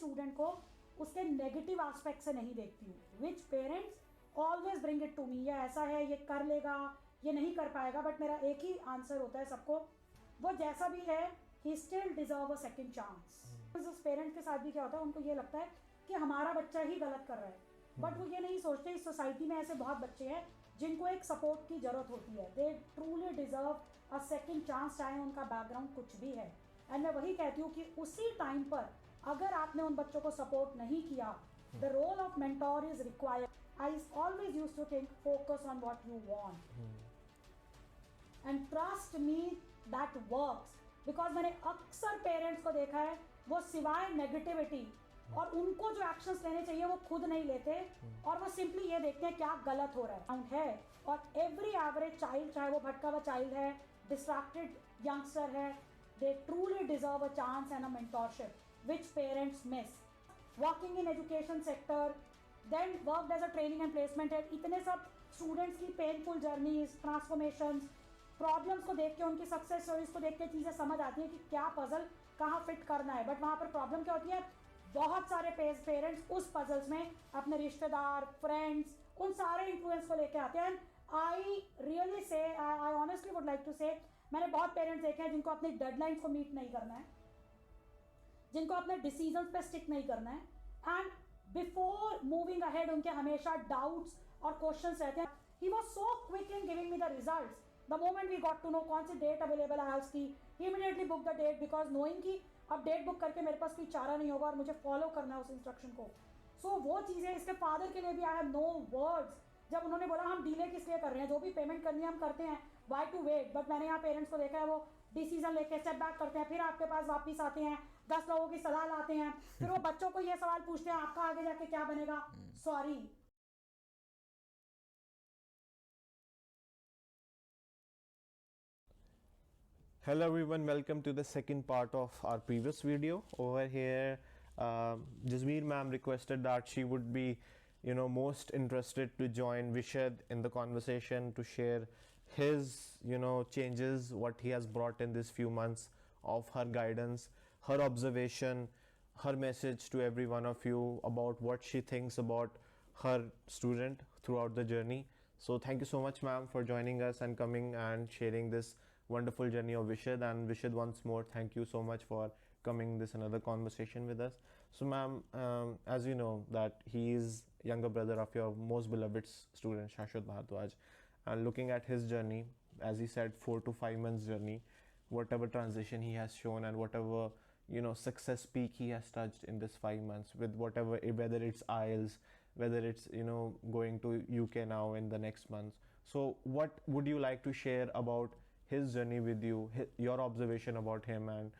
Student को उसके negative aspect से नहीं देखती हूँ, which parents always bring it to me, ये ऐसा है, ये कर लेगा, ये नहीं कर पाएगा, बट मेरा एक ही आंसर होता है सबको, वो जैसा भी है he still deserve a second chance. उस पेरेंट्स के साथ भी क्या होता है, उनको ये लगता है कि हमारा बच्चा ही गलत कर रहा है, बट वो ये नहीं सोचते इस सोसाइटी में ऐसे बहुत बच्चे हैं जिनको एक सपोर्ट की जरूरत होती है, they truly deserve a second chance, चाहे उनका बैकग्राउंड कुछ भी है। एंड मैं वही कहती हूँ कि उसी टाइम पर अगर आपने उन बच्चों को सपोर्ट नहीं किया, the role of mentor is required. I always used to think focus on what you want and trust me that works, because मैंने अक्सर पेरेंट्स को देखा है वो सिवाय नेगेटिविटी और उनको जो एक्शंस लेने चाहिए वो खुद नहीं लेते और वो सिंपली ये देखते हैं क्या गलत हो रहा है। और एवरी एवरेज चाइल्ड, चाहे वो भटका हुआ चाइल्ड है, डिस्ट्रैक्टेड यंगस्टर है, they truly deserve a chance and a mentorship which parents miss. Working in education sector, then worked as a training and placement head, इतने सब स्टूडेंट्स की पेनफुल जर्नीज, ट्रांसफॉर्मेशंस, प्रॉब्लम्स को देख के, उनकी success stories को देख के चीज़ें समझ आती है कि क्या पजल कहाँ फिट करना है। बट वहाँ पर प्रॉब्लम क्या होती है, बहुत सारे पेरेंट्स उस पजल्स में अपने रिश्तेदार, फ्रेंड्स, उन सारे इन्फ्लुएंस को लेके आते हैं। I really say, I honestly would like to say, मैंने बहुत पेरेंट्स देखे हैं जिनको अपनी डेडलाइंस को मीट नहीं करना है, जिनको अपने डिसीजंस पे स्टिक नहीं करना है, एंड बिफोर मूविंग अहेड उनके हमेशा डाउट्स और क्वेश्चंस रहते हैं। He was so quick in giving me the results, the moment we got to know कौन सी डेट अवेलेबल है उसकी, he immediately book the date, because knowing कि अब डेट बुक करके मेरे पास कोई चारा नहीं होगा और मुझे फॉलो करना है उस इंस्ट्रक्शन को। सो वो चीज़ें, इसके फादर के लिए भी आई हैव नो वर्ड्स। जब उन्होंने बोला हम डिले किस लिए कर रहे हैं, जो भी पेमेंट करनी है हम करते हैं, वाई टू वेट। बट मैंने यहाँ पेरेंट्स को देखा है वो डिसीजन लेके स्टेप बैक करते हैं, फिर आपके पास वापस आते हैं, 10 लोगों की सलाह लाते हैं, फिर वो बच्चों को ये सवाल पूछते हैं आपका आगे जाके क्या बनेगा। Sorry. Hello everyone, welcome to the second part of our previous video. Over here, Jasmeer ma'am requested that she would be, most interested to join Vishad in the conversation to share his, changes, what he has brought in these few months of her guidance, her observation, her message to every one of you about what she thinks about her student throughout the journey. So thank you so much ma'am for joining us and coming and sharing this wonderful journey of Vishad. And Vishad, once more thank you so much for coming this another conversation with us. So ma'am, as you know that he is younger brother of your most beloved student Shashwat Bhardwaj, and looking at his journey, as he said, 4 to 5 months journey, whatever transition he has shown and whatever success peak he has touched in this 5 months, with whatever, whether it's IELTS, whether it's going to UK now in the next month. So what would you like to share about his journey with you, your observation about him, and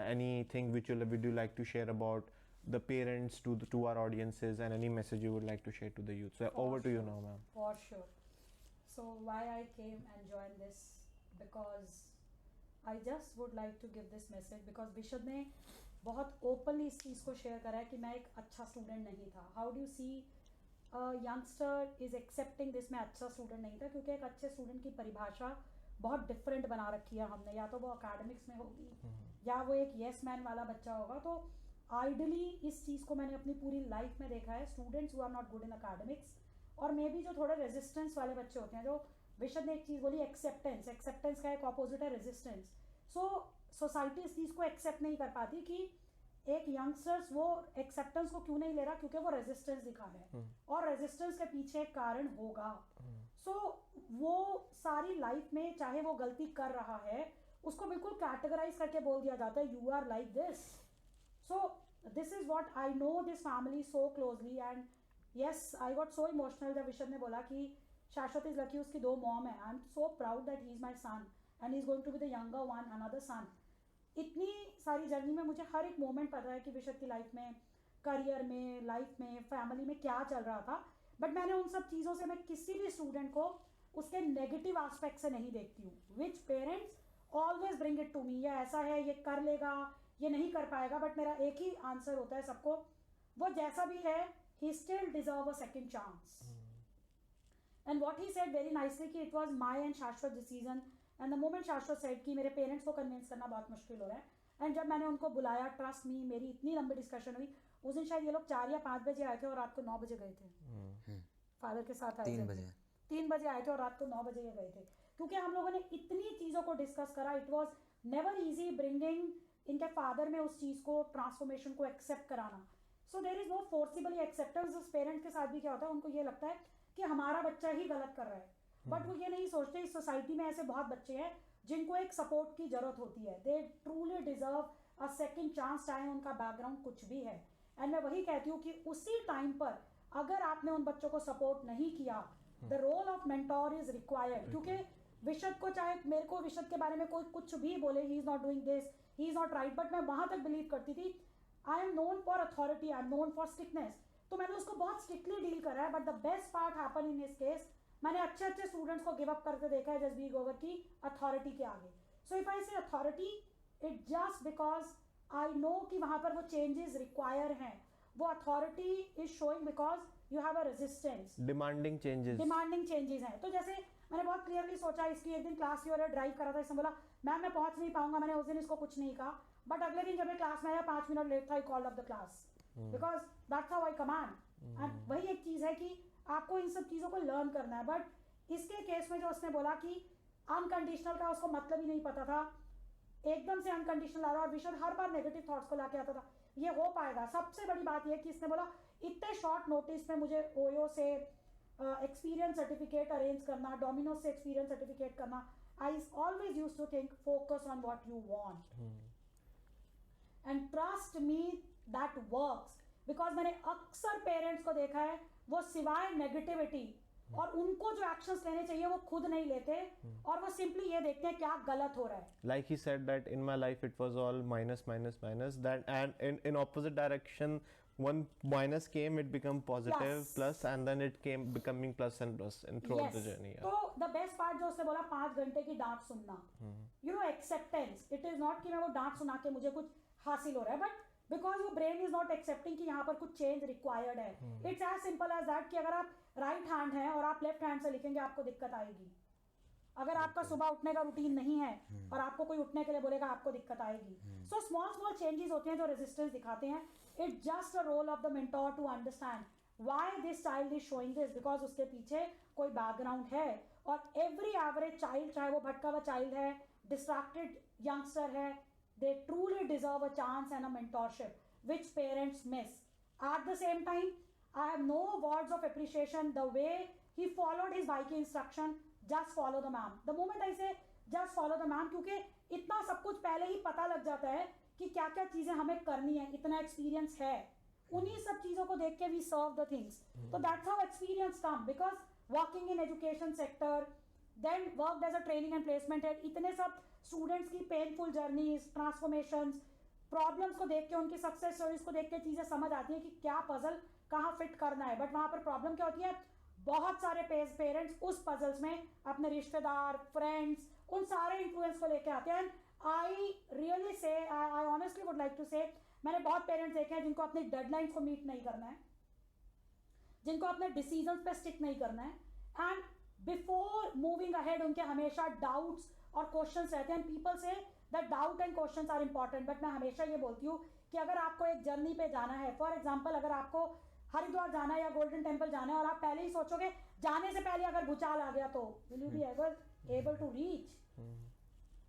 anything which would you like to share about the parents to our audiences, and any message you would like to share to the youth? So over to you now ma'am. For sure. So why I came and joined this, because I just would like to give this message, because विशद ने बहुत openly इस चीज़ को share करा है कि मैं एक अच्छा स्टूडेंट नहीं था। How do see youngster is accepting this, मैं अच्छा स्टूडेंट नहीं था, क्योंकि एक अच्छे स्टूडेंट की परिभाषा बहुत डिफरेंट बना रखी है हमने, या तो वो अकेडमिक्स में होगी या वो एक येस मैन वाला बच्चा होगा। तो आइडली इस चीज़ को मैंने अपनी पूरी लाइफ में देखा है, students who are not good in academics, और मे बी जो थोड़े रेजिस्टेंस वाले बच्चे होते हैं, जो विशद ने एक चीज़ बोली एक्सेप्टेंस, एक्सेप्टेंस का एक ऑपोजिट है रेजिस्टेंस। सो सोसाइटी इस चीज़ को एक्सेप्ट नहीं कर पाती कि एक यंगस्टर्स वो एक्सेप्टेंस को क्यों नहीं ले रहा, क्योंकि वो रेजिस्टेंस दिखा रहे हैं और रेजिस्टेंस के पीछे एक कारण होगा। सो वो सारी लाइफ में चाहे वो गलती कर रहा है, उसको बिल्कुल कैटेगराइज करके बोल दिया जाता है, you are like this. So this is what I know this family so closely, and yes I got so emotional जब विशद ने बोला कि शाश्वत इज लकी, उसकी 2 मॉम है। I am so proud that he is my son and he is going to be the younger one, another son. इतनी सारी journey में मुझे हर एक मोमेंट पता है कि विशद की लाइफ में, करियर में, लाइफ में, फैमिली में क्या चल रहा था, बट मैंने उन सब चीज़ों से, मैं किसी भी स्टूडेंट को उसके नेगेटिव एस्पेक्ट से नहीं देखती हूँ, which parents always bring it to me, ये ऐसा है, ये कर लेगा, ये नहीं कर पाएगा, बट मेरा एक ही आंसर होता है सबको, वो जैसा भी है he still deserve a second chance. And what he said very nicely कि इट वॉज माई एंड शाश्वत डिसीजन, एंड द मोमेंट शाश्वत सेड कि मेरे पेरेंट्स को कन्विंस करना बहुत मुश्किल हो रहा है, एंड जब मैंने उनको बुलाया, ट्रस्ट मी, मेरी इतनी लंबी डिस्कशन हुई। उस दिन शायद ये लोग 4 या 5 बजे आए थे और रात को 9 बजे गए थे। फादर के साथ आए 3 बजे आए थे और रात को 9 बजे ये गए थे, क्योंकि हम लोगों ने इतनी चीज़ों को डिस्कस करा। It was never easy bringing इनके फादर में उस चीज़ को, ट्रांसफॉर्मेशन को एक्सेप्ट कराना। So there is no forcibly acceptance. उस पेरेंट के साथ भी क्या होता है, उनको ये लगता है कि हमारा बच्चा ही गलत कर रहा है, बट वो ये नहीं सोचते इस सोसाइटी में ऐसे बहुत बच्चे हैं जिनको एक सपोर्ट की जरूरत होती है। They truly deserve a second chance, चाहे उनका बैकग्राउंड कुछ भी है। एंड मैं वही कहती हूँ कि उसी टाइम पर अगर आपने उन बच्चों को सपोर्ट नहीं किया, the role of mentor is required. क्योंकि विशद को, चाहे मेरे को विशद के बारे में कोई कुछ भी बोले, he is not doing this, he is not right, but मैं वहां तक बिलीव करती थी I am known for authority, I am known for strictness. तो मैंने उसको बहुत स्ट्रिक्टली डील करा है। But the best part happen in his case, मैंने अच्छे अच्छे स्टूडेंट्स को गिव अप करके देखा है जसबीर ग्रोवर की अथॉरिटी के आगे। सो इफ आई से authority, it just because I know कि वहां पर वो चेंजेस रिक्वायर हैं। वो authority is showing because you have a resistance, demanding changes हैं। तो जैसे मैंने बहुत क्लियरली सोचा, इसकी एक दिन क्लास की ओर ड्राइव करा था, इसने बोला मैम मैं पहुंच नहीं पाऊंगा। मैंने उस दिन इसको कुछ नहीं कहा, बट अगले दिन जब मैं क्लास में आया 5 मिनट लेट था, I called off the class because that's how I command. And वही एक चीज है कि आपको इन सब चीज़ों को लर्न करना है। बट इसके केस में जो उसने बोला कि अनकंडीशनल का उसको मतलब ही नहीं पता था, एकदम से अनकंडीशनल आ रहा, और विशद हर बार नेगेटिव थॉट्स को लाके आता था। ये हो पाएगा? सबसे बड़ी बात यह कि इसने बोला इतने शॉर्ट नोटिस में मुझे ओयो से एक्सपीरियंस सर्टिफिकेट अरेंज करना, डोमिनोज से एक्सपीरियंस सर्टिफिकेट करना। I always used to think focus on what you want and trust me that works. Because मैंने अक्सर पेरेंट्स को देखा है, वो सिवाय नेगेटिविटी और उनको जो एक्शंस लेने चाहिए वो खुद नहीं लेते, और वो सिंपली ये देखते हैं क्या गलत हो रहा है। Like he said that in my life it was all minus, that and in opposite direction one minus came, it became positive plus, and then it came becoming plus and plus and throughout the journey. तो the best part जो उसने बोला 5 घंटे की डांट सुनना, you know acceptance. It is not कि मैं वो डांट सुना के मुझे कुछ हासिल हो रहा है, but because your brain is not accepting कि यहाँ पर कुछ चेंज रिक्वायर्ड है। It's as simple as that कि अगर आप राइट हैंड हैं और आप लेफ्ट हैंड से लिखेंगे, आपको दिक्कत आएगी। अगर आपका सुबह उठने का रूटीन नहीं है और आपको कोई उठने के लिए बोलेगा, आपको दिक्कत आएगी। सो स्मॉल चेंजेस होते हैं जो रेजिस्टेंस दिखाते हैं। It's just a role of the mentor to understand why this child is showing this, because उसके पीछे कोई बैकग्राउंड है। और एवरी एवरेज चाइल्ड, चाहे वो भटका हुआ चाइल्ड है, डिस्ट्रैक्टेड यंगस्टर है, they truly deserve a chance and a mentorship which parents miss. At the same time, I have no words of appreciation the way he followed his Vaiki instruction, just follow the ma'am. The moment I say just follow the ma'am, क्योंकि इतना सब कुछ पहले ही पता लग जाता है कि क्या क्या चीज़ें हमें करनी है, इतना एक्सपीरियंस है, उन्हीं सब चीज़ों को देख के we serve the things. So that's how experience come, because working in education sector, then worked as a training and placement head, इतने सब स्टूडेंट्स की पेनफुल जर्नीज, ट्रांसफॉर्मेशंस, प्रॉब्लम्स को देख के, उनकी सक्सेस स्टोरीज को देख के चीज़ें समझ आती है कि क्या पजल कहाँ फिट करना है। बट वहाँ पर प्रॉब्लम क्या होती है, बहुत सारे पेरेंट्स उस पजल्स में अपने रिश्तेदार, फ्रेंड्स, उन सारे इन्फ्लुएंस को लेके आते हैं। I really say, I honestly would like to say, मैंने बहुत पेरेंट्स देखे हैं जिनको अपनी डेडलाइंस को मीट नहीं करना है, जिनको अपने डिसीजंस पे स्टिक नहीं करना है, एंड बिफोर मूविंग अहेड उनके हमेशा डाउट्स और क्वेश्चंस रहते हैं। People say that doubt and questions are important, but मैं हमेशा ये बोलती हूँ कि अगर आपको एक जर्नी पे जाना है, फॉर एग्जांपल अगर आपको हरिद्वार जाना है या गोल्डन टेम्पल जाना है, और आप पहले ही सोचोगे जाने से पहले अगर भूचाल आ गया तो will you be able to reach,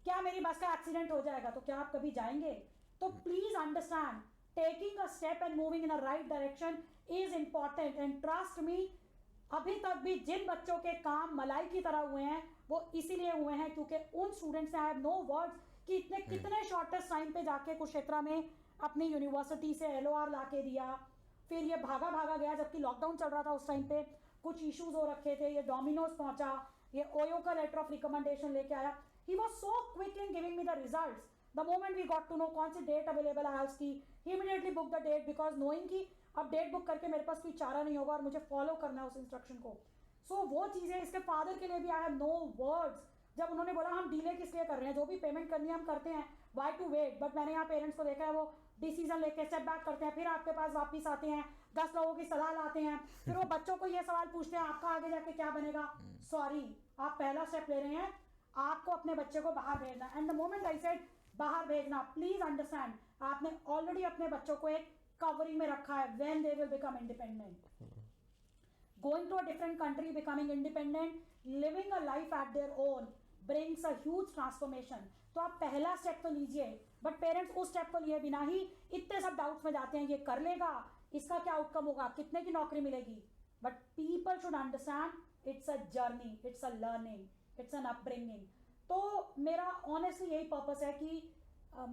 क्या मेरी बस का एक्सीडेंट हो जाएगा, तो क्या आप कभी जाएंगे? तो please understand, taking a step and moving in a right direction is important. And trust मी, अभी तक भी जिन बच्चों के काम मलाई की तरह हुए हैं, वो इसीलिए हुए हैं क्योंकि उन स्टूडेंट्स ने, आई हैव नो वर्ड्स कि इतने कितने शॉर्टेस्ट टाइम पे जाके कुरुक्षेत्र में अपनी यूनिवर्सिटी से LOR ला के दिया, फिर ये भागा भागा गया, जबकि लॉकडाउन चल रहा था उस टाइम पे, कुछ इश्यूज हो रखे थे, ये डोमिनोज पहुंचा, ये ओयो का लेटर ऑफ रिकमेंडेशन लेके आया। He was so quick in giving me the results. The moment we got to know कौन सी डेट अवेलेबल है उसकी, he immediately book the date, because knowing कि अब डेट बुक करके मेरे पास कोई चारा नहीं होगा और मुझे फॉलो करना है उस इंस्ट्रक्शन को। सो वो चीज़ें, इसके फादर के लिए भी आई हैव नो वर्ड्स। जब उन्होंने बोला हम डिले किस लिए कर रहे हैं, जो भी पेमेंट करनी है हम करते हैं, वाई टू वेट, बट मैंने यहाँ पेरेंट्स को देखा है वो डिसीजन लेके स्टेप बैक करते हैं, फिर आपके पास वापस आते हैं, 10 लोगों की सलाह लाते हैं, फिर वो बच्चों को ये सवाल पूछते हैं आपका आगे जाके क्या बनेगा। सॉरी, आप पहला स्टेप ले रहे हैं, आपको अपने बच्चे को बाहर भेजना। And the moment I said बाहर भेजना, प्लीज अंडरस्टैंड, आपने ऑलरेडी अपने बच्चों को एक कवरिंग में रखा है when they will become independent. Going to a different country, becoming independent, living a life at their own brings a huge transformation. तो आप पहला स्टेप तो लीजिए, बट पेरेंट्स उस स्टेप को लिए बिना ही इतने सब डाउट्स में जाते हैं, ये कर लेगा, इसका क्या आउटकम होगा, कितने की नौकरी मिलेगी. But people should understand it's a journey, it's a learning, it's an upbringing. तो मेरा ऑनेस्टली यही पर्पस है कि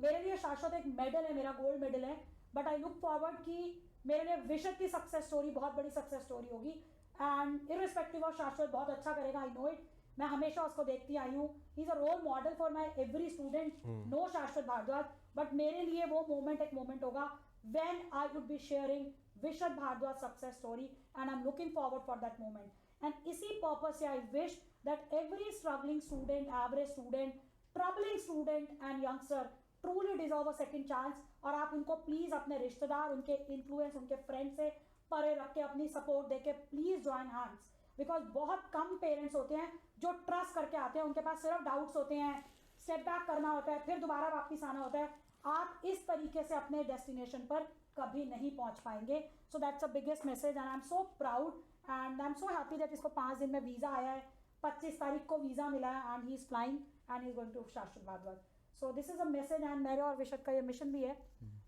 मेरे लिए शाश्वत एक मेडल है, मेरा गोल्ड मेडल है, बट आई लुक फॉरवर्ड कि मेरे लिए विशद की सक्सेस स्टोरी बहुत बड़ी सक्सेस स्टोरी होगी. एंड इररिस्पेक्टिव ऑफ शाश्वत बहुत अच्छा करेगा, आई नो इट. मैं हमेशा उसको देखती आई हूँ. He is a role model for my every student, no Shashwat Bhardwaj. But मेरे लिए वो मोमेंट एक मोमेंट होगा when I would be sharing Vishad Bhardwaj success story, and I am looking forward for that moment. And इसी पर्पज से I wish that every struggling student, average student, troubling student and youngster truly deserve a second chance. और आप उनको please अपने रिश्तेदार, उनके influence, उनके friend से परे रख के अपनी सपोर्ट देके प्लीज ज्वाइन हैंड्स. बिकॉज बहुत कम पेरेंट्स होते हैं जो ट्रस्ट करके आते हैं, उनके पास सिर्फ डाउट्स होते हैं, स्टेप बैक करना होता है, फिर दोबारा वापस आना होता है. आप इस तरीके से अपने डेस्टिनेशन पर कभी नहीं पहुंच पाएंगे. So that's a biggest message and I am so proud and I am so happy that इसको 5 दिन में वीज़ा आया है. 25 तारीख को वीज़ा मिला है and he is flying and he is going to Shashwat Bhardwaj. So this is a message and मेरे और विशद का ये मिशन भी है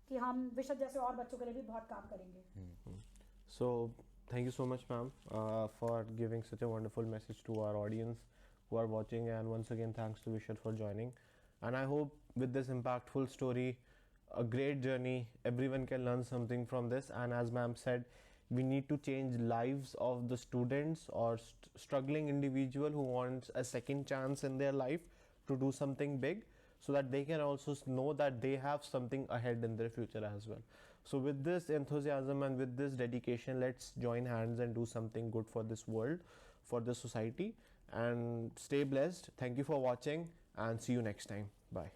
कि हम विशद जैसे और बच्चों के लिए भी बहुत काम करेंगे. So thank you so much, ma'am, for giving such a wonderful message to our audience who are watching, and once again thanks to Vishad for joining. And I hope with this impactful story, a great journey, everyone can learn something from this. And as ma'am said, we need to change lives of the students or struggling individual who wants a second chance in their life to do something big, so that they can also know that they have something ahead in their future as well. So with this enthusiasm and with this dedication, let's join hands and do something good for this world, for the society, and stay blessed. Thank you for watching and see you next time. Bye.